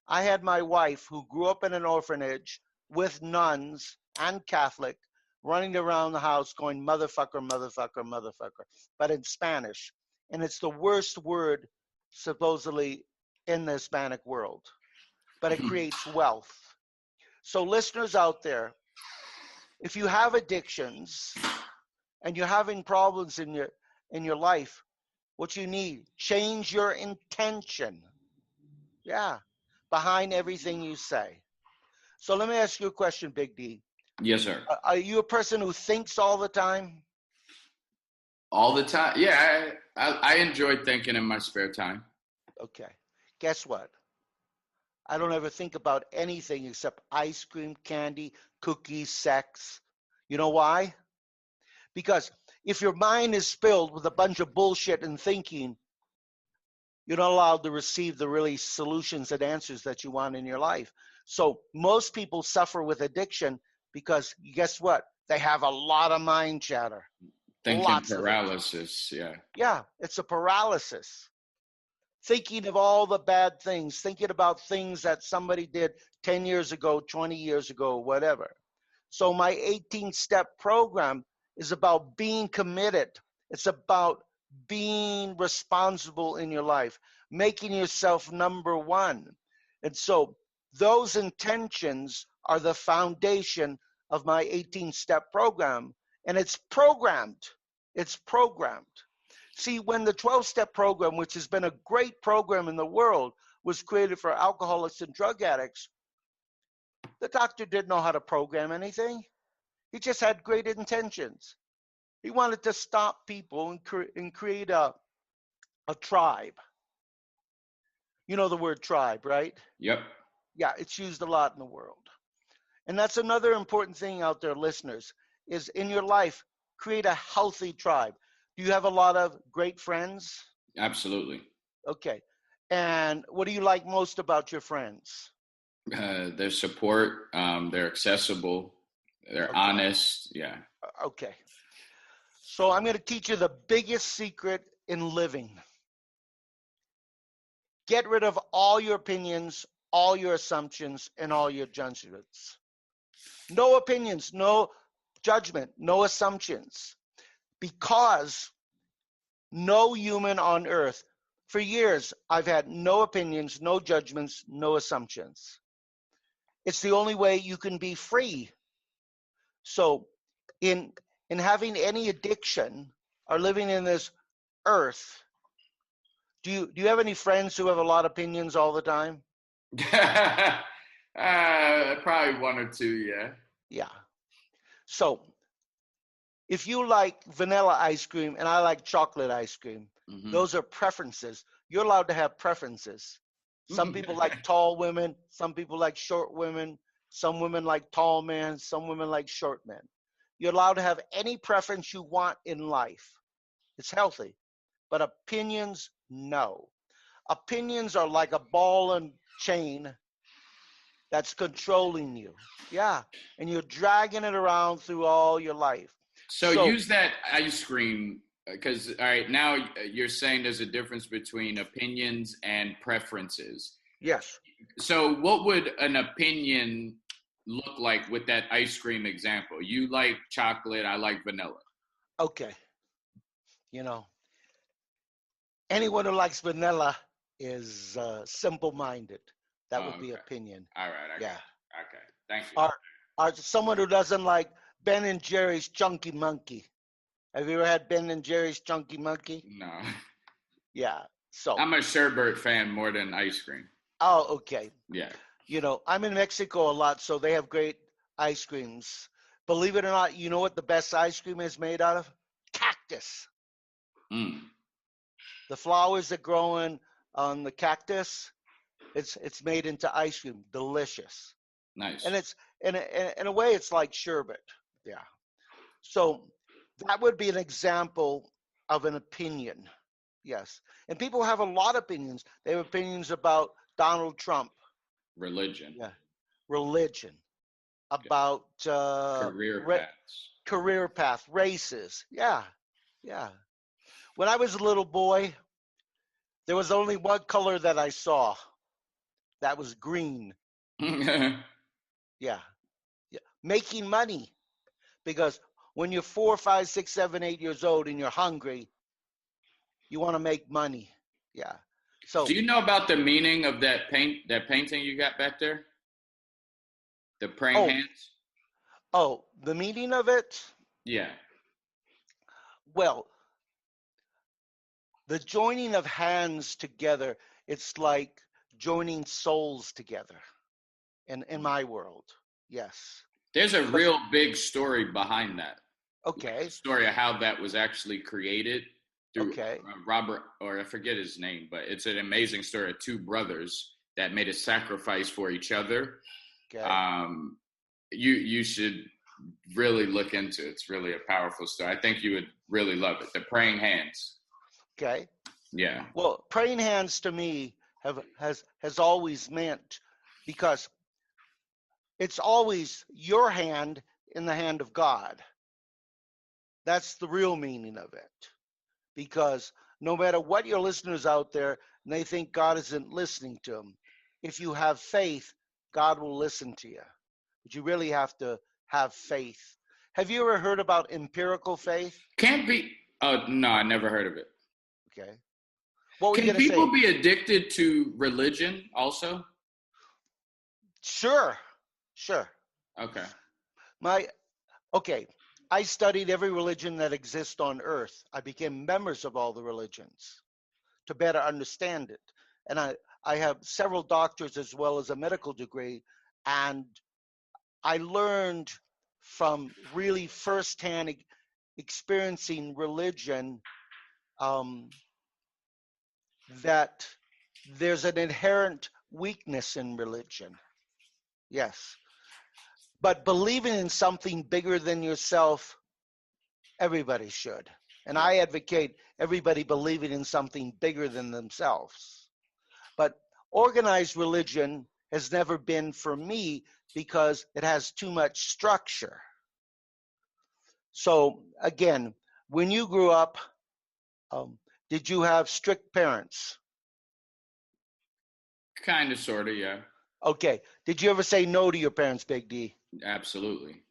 I had my wife who grew up in an orphanage with nuns and Catholic running around the house going motherfucker, motherfucker, motherfucker, but in Spanish. And it's the worst word supposedly in the Hispanic world, but it creates wealth. So listeners out there, if you have addictions and you're having problems in your life, what you need, change your intention. Yeah, behind everything you say. So let me ask you a question, Big D. Yes, sir. Are you a person who thinks all the time? All the time? Yeah, I enjoy thinking in my spare time. Okay. Guess what? I don't ever think about anything except ice cream, candy, cookies, sex. You know why? Because if your mind is filled with a bunch of bullshit and thinking, you're not allowed to receive the really solutions and answers that you want in your life. So most people suffer with addiction because guess what? They have a lot of mind chatter. Thinking Lots paralysis, yeah. Yeah, it's a paralysis. Thinking of all the bad things, thinking about things that somebody did 10 years ago, 20 years ago, whatever. So my 18-step program is about being committed. It's about being responsible in your life, making yourself number one. And so those intentions are the foundation of my 18-step program, and it's programmed. It's programmed. See, when the 12-step program, which has been a great program in the world, was created for alcoholics and drug addicts, the doctor didn't know how to program anything. He just had great intentions. He wanted to stop people and create a tribe. You know the word tribe, right? Yep. Yeah, it's used a lot in the world. And that's another important thing out there, listeners, is in your life, create a healthy tribe. Do you have a lot of great friends? Absolutely. Okay. And what do you like most about your friends? Their support, they're accessible, they're honest. Yeah. Okay. So I'm going to teach you the biggest secret in living. Get rid of all your opinions, all your assumptions, and all your judgments. No opinions, no judgment, no assumptions. Because no human on earth, for years, I've had no opinions, no judgments, no assumptions. It's the only way you can be free. So in having any addiction or living in this earth, do you have any friends who have a lot of opinions all the time? Probably one or two, yeah. Yeah. So if you like vanilla ice cream and I like chocolate ice cream, those are preferences. You're allowed to have preferences. Some people like tall women, some people like short women, some women like tall men, some women like short men. You're allowed to have any preference you want in life. It's healthy. But opinions, no. Opinions are like a ball and chain that's controlling you. Yeah. And you're dragging it around through all your life. So use that ice cream, because, all right, now you're saying there's a difference between opinions and preferences. Yes. So what would an opinion look like with that ice cream example? You like chocolate, I like vanilla. Okay. You know, anyone who likes vanilla is simple-minded. That would be opinion. All right. Yeah. Okay. Thank you. Or someone who doesn't like Ben and Jerry's Chunky Monkey. Have you ever had Ben and Jerry's Chunky Monkey? No. Yeah. So I'm a sherbet fan more than ice cream. Oh, okay. Yeah. You know, I'm in Mexico a lot, so they have great ice creams. Believe it or not, you know what the best ice cream is made out of? Cactus. The flowers that grow on the cactus, it's made into ice cream. Delicious. Nice. And it's in a way it's like sherbet. Yeah. So that would be an example of an opinion. Yes. And people have a lot of opinions. They have opinions about Donald Trump. Religion. Yeah. Religion. About career path, races. Yeah. Yeah. When I was a little boy, there was only one color that I saw. That was green. Yeah. Yeah. Yeah. Making money. Because when you're 4, 5, 6, 7, 8 years old and you're hungry, you want to make money. Yeah. Do So, you know about the meaning of that painting you got back there? The praying oh, hands? the meaning of it? Yeah. Well, the joining of hands together, it's like joining souls together in my world. Yes. There's a Because, real big story behind that. Like the okay, story of how that was actually created through okay, Robert, or I forget his name, but it's an amazing story of two brothers that made a sacrifice for each other. okay, Um, you should really look into it. It's really a powerful story. I think you would really love it. The praying hands. okay. Yeah. Well, praying hands to me has always meant, because it's always your hand in the hand of God. That's the real meaning of it. Because no matter what your listeners out there, and they think God isn't listening to them, if you have faith, God will listen to you. But you really have to have faith. Have you ever heard about empirical faith? Can't be. Oh no, I never heard of it. Okay. What were you Can going to people say? be addicted to religion also? Sure. Sure. Okay. My Okay, I studied every religion that exists on earth. I became members of all the religions to better understand it. And I have several doctors as well as a medical degree. And I learned from really firsthand experiencing religion, um, that there's an inherent weakness in religion. Yes. But believing in something bigger than yourself, everybody should. And Yeah. I advocate everybody believing in something bigger than themselves. But organized religion has never been for me because it has too much structure. So, again, when you grew up, um, did you have strict parents? Kind of, sort of, yeah. Okay. Did you ever say no to your parents, Big D? Absolutely.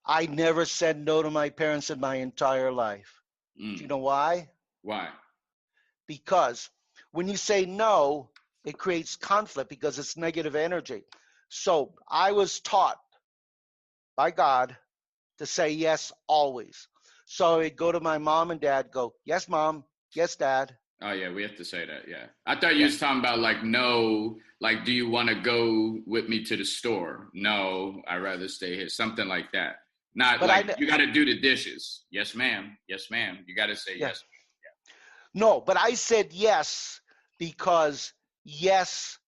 I never said no to my parents in my entire life. Do you Mm. know why? Why? Because when you say no, it creates conflict because it's negative energy. So I was taught by God to say yes always. So I'd go to my mom and dad, go, yes, mom, yes, dad. Oh yeah, we have to say that. Yeah. I thought you Yeah. was talking about like no, like do you want to go with me to the store? No, I'd rather stay here. Something like that. Not But like you got to do the dishes. Yes, ma'am. Yes, ma'am. You got to say yeah, yes. no, but I said yes because yes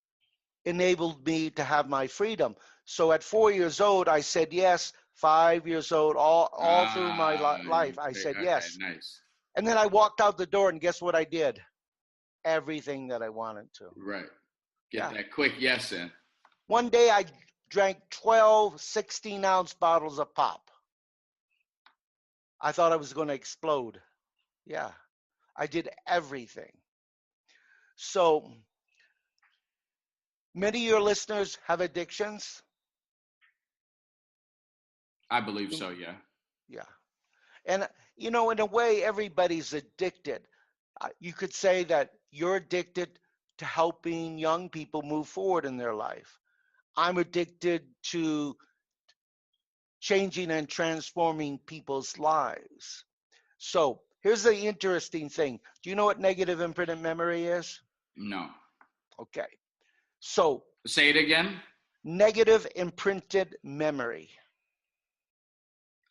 enabled me to have my freedom. So at 4 years old, I said yes. 5 years old, all through my life, I said Okay, yes. nice. And then I walked out the door, and guess what I did? Everything that I wanted to. Right. Get Yeah. that quick yes in. One day I drank 12 16-ounce bottles of pop. I thought I was going to explode. Yeah. I did everything. So many of your listeners have addictions. I believe so, yeah. Yeah. And, in a way, everybody's addicted. You could say that you're addicted to helping young people move forward in their life. I'm addicted to changing and transforming people's lives. So here's the interesting thing. Do you know what negative imprinted memory is? No. Okay. So Say it again. negative imprinted memory.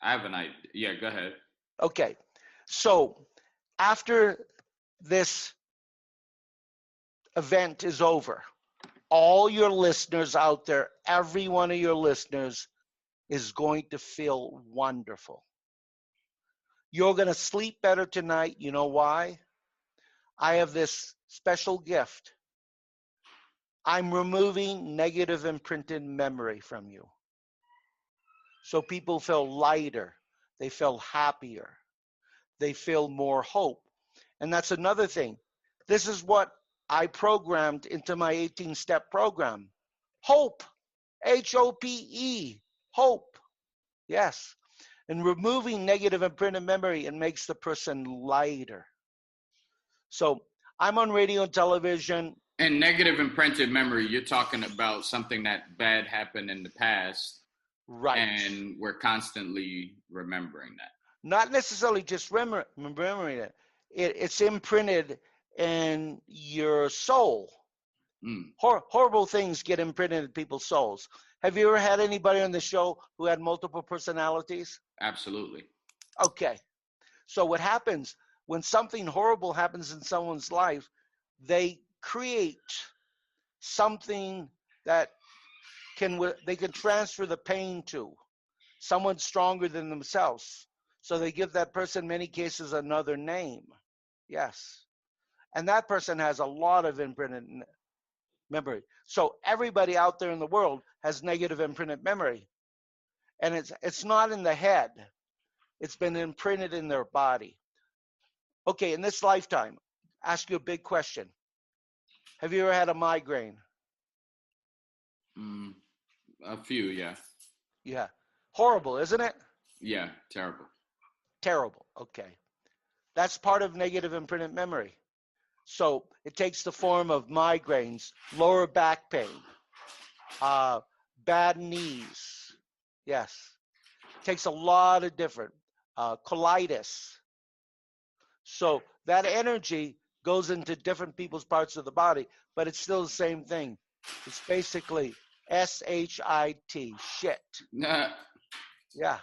I have an idea. Yeah, go ahead. Okay. So after this event is over, all your listeners out there, every one of your listeners is going to feel wonderful. You're going to sleep better tonight. You know why? I have this special gift. I'm removing negative imprinted memory from you. So people feel lighter. They feel happier. They feel more hope. And that's another thing. This is what I programmed into my 18-step program. Hope, Hope, hope. Yes. And removing negative imprinted memory, it makes the person lighter. So I'm on radio and television. And negative imprinted memory, you're talking about something that bad happened in the past. Right. And we're constantly remembering that. Not necessarily just remembering it. It's imprinted in your soul. Horrible things get imprinted in people's souls. Have you ever had anybody on the show who had multiple personalities? Absolutely. Okay. So what happens when something horrible happens in someone's life, they create something that they can transfer the pain to someone stronger than themselves. So they give that person, in many cases, another name. Yes. And that person has a lot of imprinted memory. So everybody out there in the world has negative imprinted memory. And it's not in the head. It's been imprinted in their body. Okay, in this lifetime, ask you a big question. Have you ever had a migraine? A few, yeah. Yeah. Horrible, isn't it? Yeah, terrible. Terrible. Okay. That's part of negative imprinted memory. So it takes the form of migraines, lower back pain, bad knees. Yes. It takes a lot of different colitis. So that energy goes into different people's parts of the body, but it's still the same thing. It's basically S-H-I-T, shit. Yeah.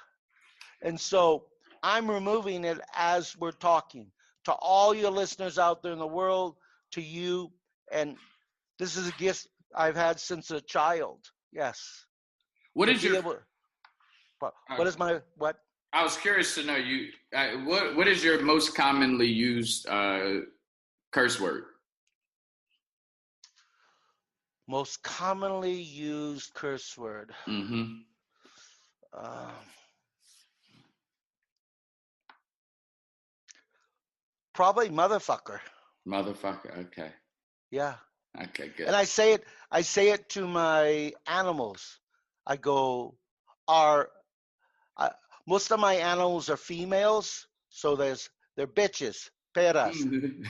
And so I'm removing it as we're talking. To all your listeners out there in the world, to you, and this is a gift I've had since a child. Yes. What is your? What is my what? I was curious to know what is your most commonly used curse word? Most commonly used curse word. Probably motherfucker. Motherfucker. Okay. Yeah. Okay, good. And I say it to my animals. I go, most of my animals are females, so they're bitches, peras.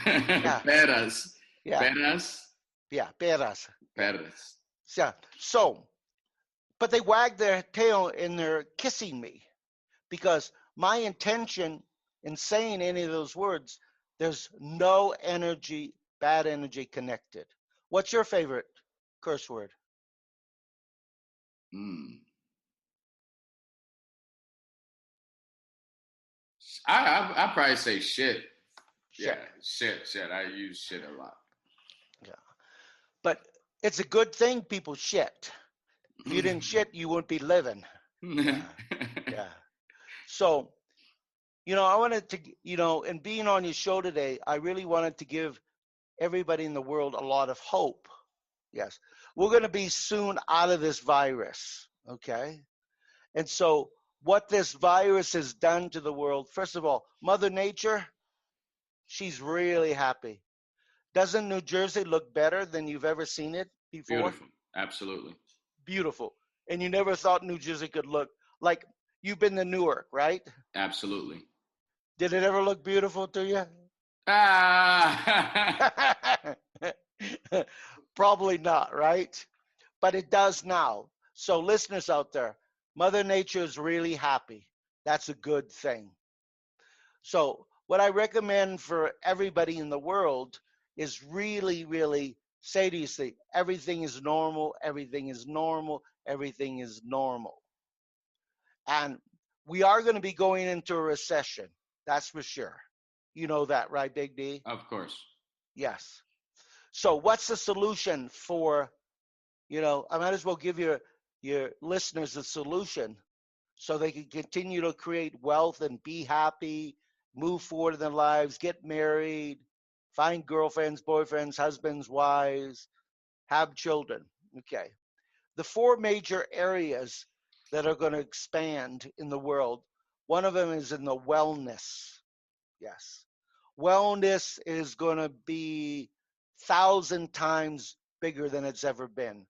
Yeah. Peras. Yeah. Peras. Yeah, peras. Peras. Yeah. So, but they wag their tail and they're kissing me, because my intention in saying any of those words, there's no energy, bad energy connected. What's your favorite curse word? I probably say shit. Yeah, shit. I use shit a lot. Yeah. But it's a good thing people shit. If you didn't shit, you wouldn't be living. Yeah. So, I wanted to, and being on your show today, I really wanted to give everybody in the world a lot of hope. Yes. We're going to be soon out of this virus. Okay. And so what this virus has done to the world, first of all, Mother Nature, she's really happy. Doesn't New Jersey look better than you've ever seen it before? Beautiful. Absolutely. Beautiful. And you never thought New Jersey could look like, you've been to Newark, right? Absolutely. Did it ever look beautiful to you? Probably not, right? But it does now. So listeners out there, Mother Nature is really happy. That's a good thing. So what I recommend for everybody in the world is really, really say to yourself, everything is normal, everything is normal, everything is normal. And we are going to be going into a recession. That's for sure. You know that, right, Big D? Of course. Yes. So what's the solution for, I might as well give your listeners a solution so they can continue to create wealth and be happy, move forward in their lives, get married, find girlfriends, boyfriends, husbands, wives, have children. Okay. The 4 major areas that are going to expand in the world, one of them is in the wellness. Yes. Wellness is going to be 1,000 times bigger than it's ever been.